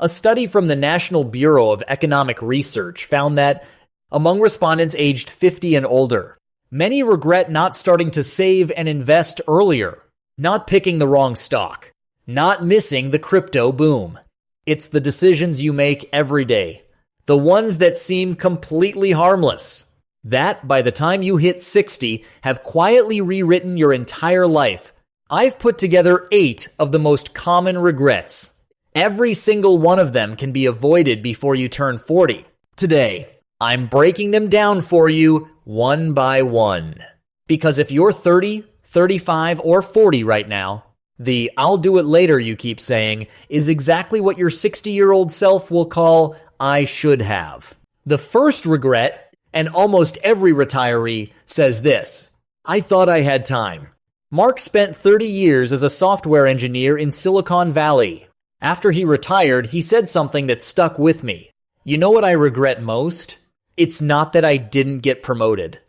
A study from the National Bureau of Economic Research found that among respondents aged 50 and older, many regret not starting to save and invest earlier, not picking the wrong stock, not missing the crypto boom. It's the decisions you make every day, the ones that seem completely harmless, that by the time you hit 60 have quietly rewritten your entire life. I've put together 8 of the most common regrets. Every single one of them can be avoided before you turn 40. Today, I'm breaking them down for you one by one. Because if you're 30, 35, or 40 right now, the "I'll do it later" you keep saying is exactly what your 60-year-old self will call "I should have." The first regret, and almost every retiree says this: I thought I had time. Mark spent 30 years as a software engineer in Silicon Valley. After he retired, he said something that stuck with me. You know what I regret most? It's not that I didn't get promoted.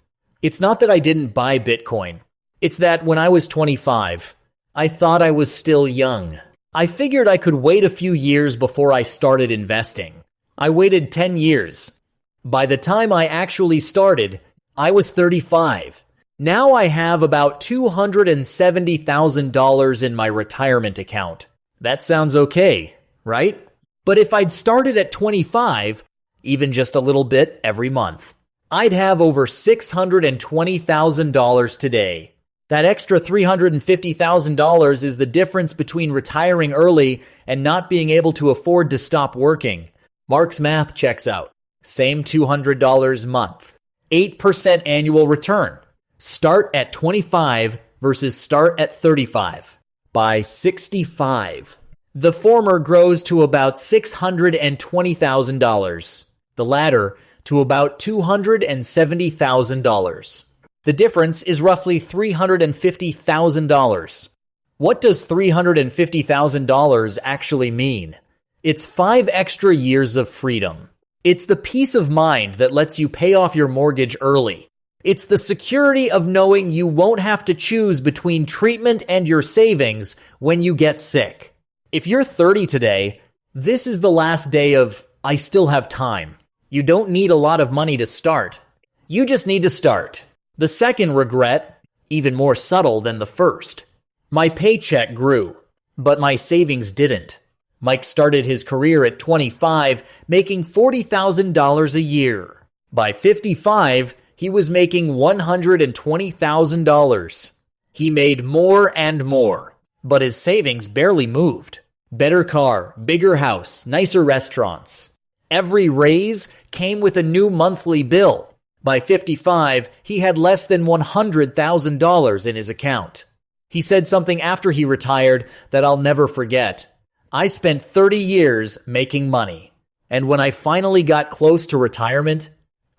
It's not that I didn't buy Bitcoin. It's that when I was 25, I thought I was still young. I figured I could wait a few years before I started investing. I waited 10 years. By the time I actually started, I was 35. Now I have about $270,000 in my retirement account. That sounds okay, right? But if I'd started at 25, even just a little bit every month, I'd have over $620,000 today. That extra $350,000 is the difference between retiring early and not being able to afford to stop working. Mark's math checks out. Same $200 a month. 8% annual return. Start at 25 versus start at 35. By 65. The former grows to about $620,000. The latter to about $270,000. The difference is roughly $350,000. What does $350,000 actually mean? It's 5 extra years of freedom. It's the peace of mind that lets you pay off your mortgage early. It's the security of knowing you won't have to choose between treatment and your savings when you get sick. If you're 30 today, this is the last day of "I still have time." You don't need a lot of money to start. You just need to start. The second regret, even more subtle than the first. My paycheck grew, but my savings didn't. Mike started his career at 25, making $40,000 a year. By 55, he was making $120,000. He made more and more, but his savings barely moved. Better car, bigger house, nicer restaurants. Every raise came with a new monthly bill. By 55, he had less than $100,000 in his account. He said something after he retired that I'll never forget. I spent 30 years making money, and when I finally got close to retirement,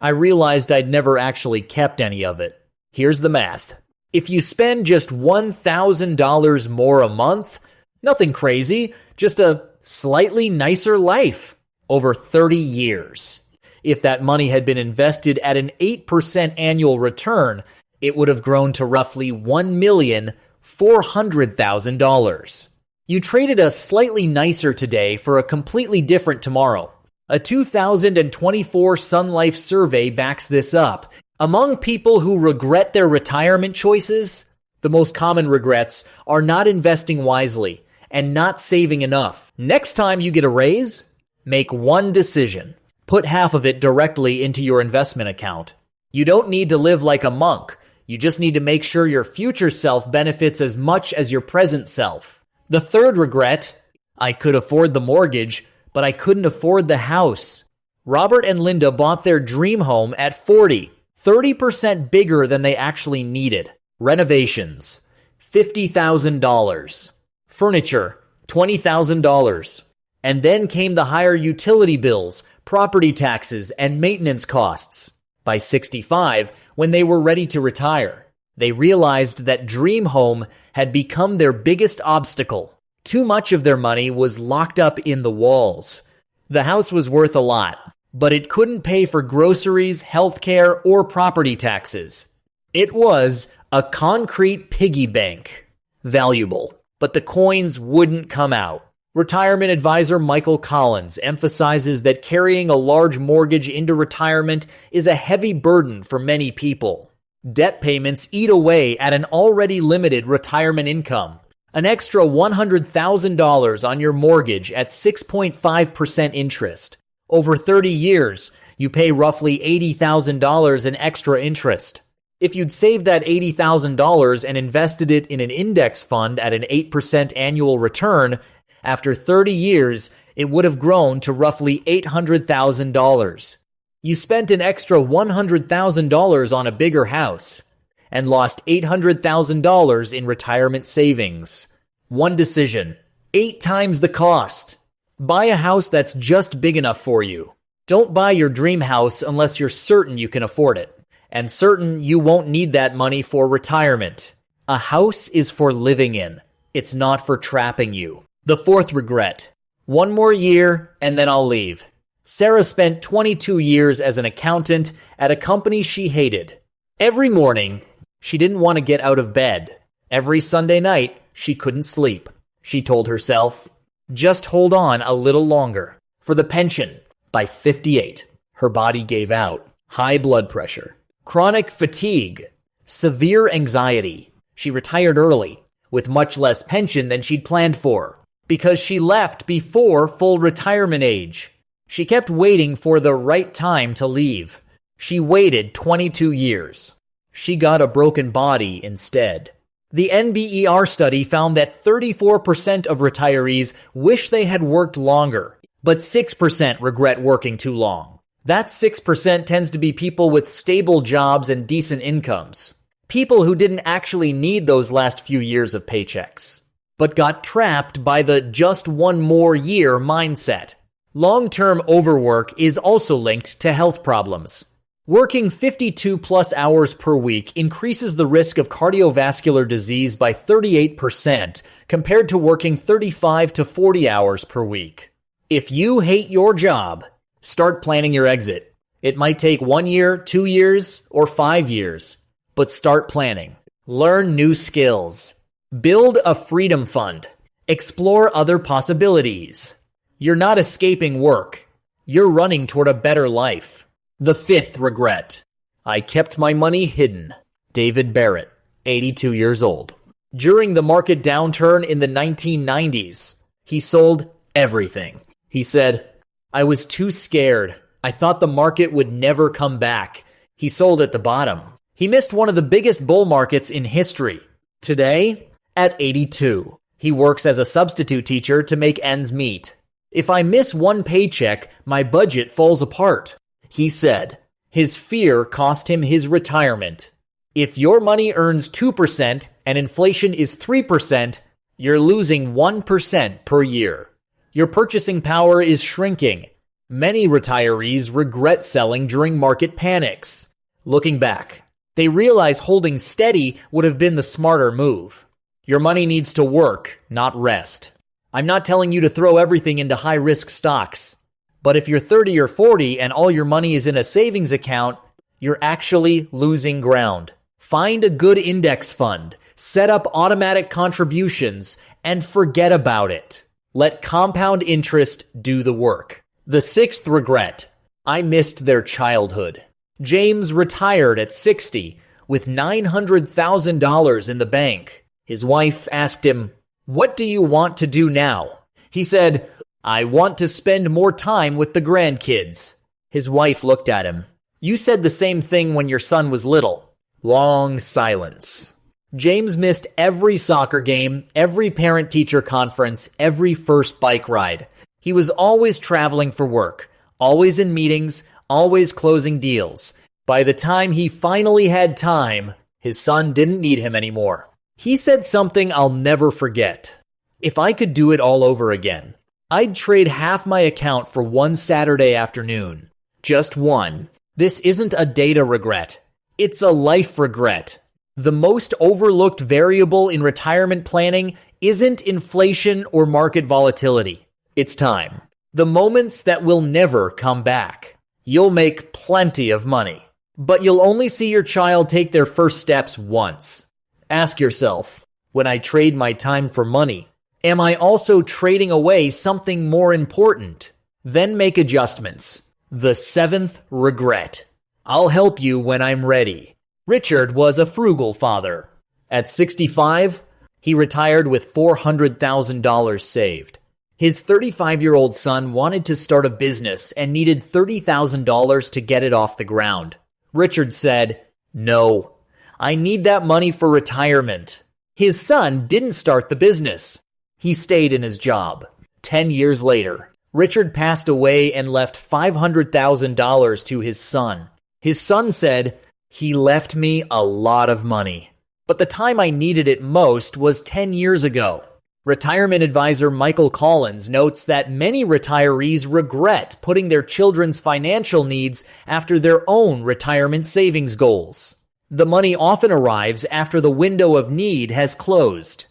I realized I'd never actually kept any of it. Here's the math. If you spend just $1,000 more a month, nothing crazy, just a slightly nicer life over 30 years. If that money had been invested at an 8% annual return, it would have grown to roughly $1,400,000. You traded a slightly nicer today for a completely different tomorrow. A 2024 Sun Life survey backs this up. Among people who regret their retirement choices, the most common regrets are not investing wisely and not saving enough. Next time you get a raise, make one decision. Put half of it directly into your investment account. You don't need to live like a monk. You just need to make sure your future self benefits as much as your present self. The third regret, I could afford the mortgage, but I couldn't afford the house. Robert and Linda bought their dream home at 40, 30% bigger than they actually needed. Renovations, $50,000. Furniture, $20,000. And then came the higher utility bills, property taxes, and maintenance costs. By 65, when they were ready to retire, they realized that dream home had become their biggest obstacle. Too much of their money was locked up in the walls. The house was worth a lot, but it couldn't pay for groceries, healthcare, or property taxes. It was a concrete piggy bank. Valuable, but the coins wouldn't come out. Retirement advisor Michael Collins emphasizes that carrying a large mortgage into retirement is a heavy burden for many people. Debt payments eat away at an already limited retirement income. An extra $100,000 on your mortgage at 6.5% interest. Over 30 years, you pay roughly $80,000 in extra interest. If you'd saved that $80,000 and invested it in an index fund at an 8% annual return, after 30 years, it would have grown to roughly $800,000. You spent an extra $100,000 on a bigger house and lost $800,000 in retirement savings. One decision, 8 times the cost. Buy a house that's just big enough for you. Don't buy your dream house unless you're certain you can afford it, and certain you won't need that money for retirement. A house is for living in. It's not for trapping you. The fourth regret. 1 more year and then I'll leave. Sarah spent 22 years as an accountant at a company she hated. Every morning, she didn't want to get out of bed. Every Sunday night, she couldn't sleep. She told herself, just hold on a little longer. For the pension. By 58, her body gave out. High blood pressure, chronic fatigue, severe anxiety. She retired early, with much less pension than she'd planned for, because she left before full retirement age. She kept waiting for the right time to leave. She waited 22 years. She got a broken body instead. The NBER study found that 34% of retirees wish they had worked longer, but 6% regret working too long. That 6% tends to be people with stable jobs and decent incomes. People who didn't actually need those last few years of paychecks, but got trapped by the just 1 more year mindset. Long-term overwork is also linked to health problems. Working 52 plus hours per week increases the risk of cardiovascular disease by 38% compared to working 35 to 40 hours per week. If you hate your job, start planning your exit. It might take 1 year, 2 years, or 5 years, but start planning. Learn new skills. Build a freedom fund. Explore other possibilities. You're not escaping work. You're running toward a better life. The fifth regret. I kept my money hidden. David Barrett, 82 years old. During the market downturn in the 1990s, he sold everything. He said, I was too scared. I thought the market would never come back. He sold at the bottom. He missed one of the biggest bull markets in history. Today, at 82, he works as a substitute teacher to make ends meet. If I miss one paycheck, my budget falls apart. He said, his fear cost him his retirement. If your money earns 2% and inflation is 3%, you're losing 1% per year. Your purchasing power is shrinking. Many retirees regret selling during market panics. Looking back, they realize holding steady would have been the smarter move. Your money needs to work, not rest. I'm not telling you to throw everything into high-risk stocks. But if you're 30 or 40 and all your money is in a savings account, you're actually losing ground. Find a good index fund, set up automatic contributions, and forget about it. Let compound interest do the work. The sixth regret. I missed their childhood. James retired at 60 with $900,000 in the bank. His wife asked him, "What do you want to do now?" He said, "I want to spend more time with the grandkids." His wife looked at him. "You said the same thing when your son was little." Long silence. James missed every soccer game, every parent-teacher conference, every first bike ride. He was always traveling for work, always in meetings, always closing deals. By the time he finally had time, his son didn't need him anymore. He said something I'll never forget. If I could do it all over again, I'd trade half my account for one Saturday afternoon. Just one. This isn't a data regret. It's a life regret. The most overlooked variable in retirement planning isn't inflation or market volatility. It's time. The moments that will never come back. You'll make plenty of money, but you'll only see your child take their first steps once. Ask yourself, when I trade my time for money, Am I also trading away something more important? Then make adjustments. The seventh regret. I'll help you when I'm ready. Richard was a frugal father. At 65, he retired with $400,000 saved. His 35-year-old son wanted to start a business and needed $30,000 to get it off the ground. Richard said, "No, I need that money for retirement." His son didn't start the business. He stayed in his job. 10 years later, Richard passed away and left $500,000 to his son. His son said, "He left me a lot of money, but the time I needed it most was 10 years ago." Retirement advisor Michael Collins notes that many retirees regret putting their children's financial needs after their own retirement savings goals. The money often arrives after the window of need has closed,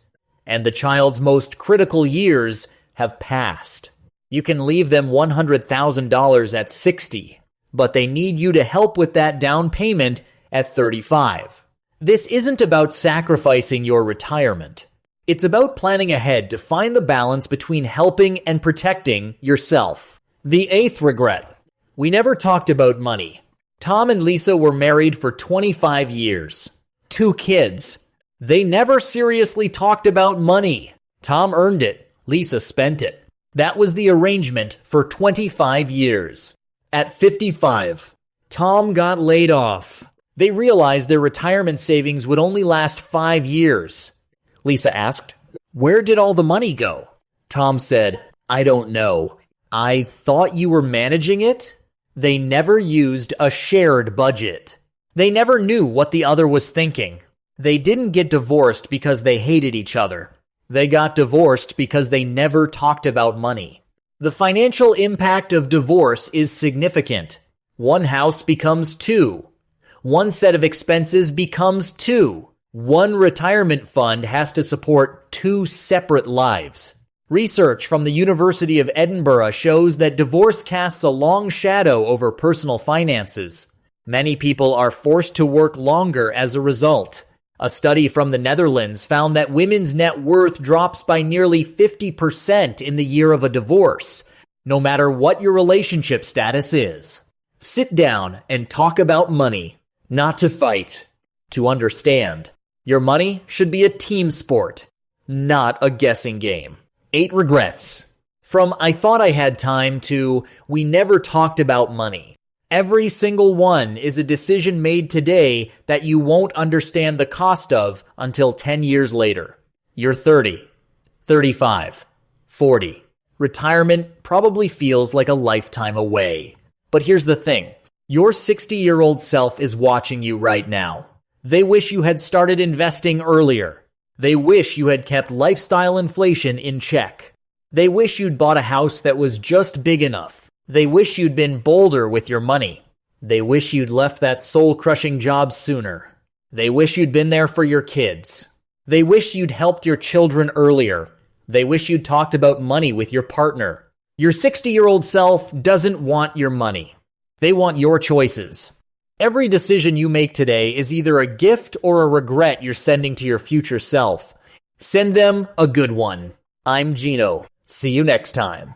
and the child's most critical years have passed. You can leave them $100,000 at 60, but they need you to help with that down payment at 35. This isn't about sacrificing your retirement. It's about planning ahead to find the balance between helping and protecting yourself. The eighth regret. We never talked about money. Tom and Lisa were married for 25 years. 2 kids. They never seriously talked about money. Tom earned it. Lisa spent it. That was the arrangement for 25 years. At 55, Tom got laid off. They realized their retirement savings would only last 5 years. Lisa asked, "Where did all the money go?" Tom said, "I don't know. I thought you were managing it." They never used a shared budget. They never knew what the other was thinking. They didn't get divorced because they hated each other. They got divorced because they never talked about money. The financial impact of divorce is significant. One house becomes 2. One set of expenses becomes 2. One retirement fund has to support 2 separate lives. Research from the University of Edinburgh shows that divorce casts a long shadow over personal finances. Many people are forced to work longer as a result. A study from the Netherlands found that women's net worth drops by nearly 50% in the year of a divorce, no matter what your relationship status is. Sit down and talk about money, not to fight, to understand. Your money should be a team sport, not a guessing game. 8 regrets. From "I thought I had time" to "we never talked about money." Every single one is a decision made today that you won't understand the cost of until 10 years later. You're 30, 35, 40. Retirement probably feels like a lifetime away. But here's the thing. Your 60-year-old self is watching you right now. They wish you had started investing earlier. They wish you had kept lifestyle inflation in check. They wish you'd bought a house that was just big enough. They wish you'd been bolder with your money. They wish you'd left that soul-crushing job sooner. They wish you'd been there for your kids. They wish you'd helped your children earlier. They wish you'd talked about money with your partner. Your 60-year-old self doesn't want your money. They want your choices. Every decision you make today is either a gift or a regret you're sending to your future self. Send them a good one. I'm Gino. See you next time.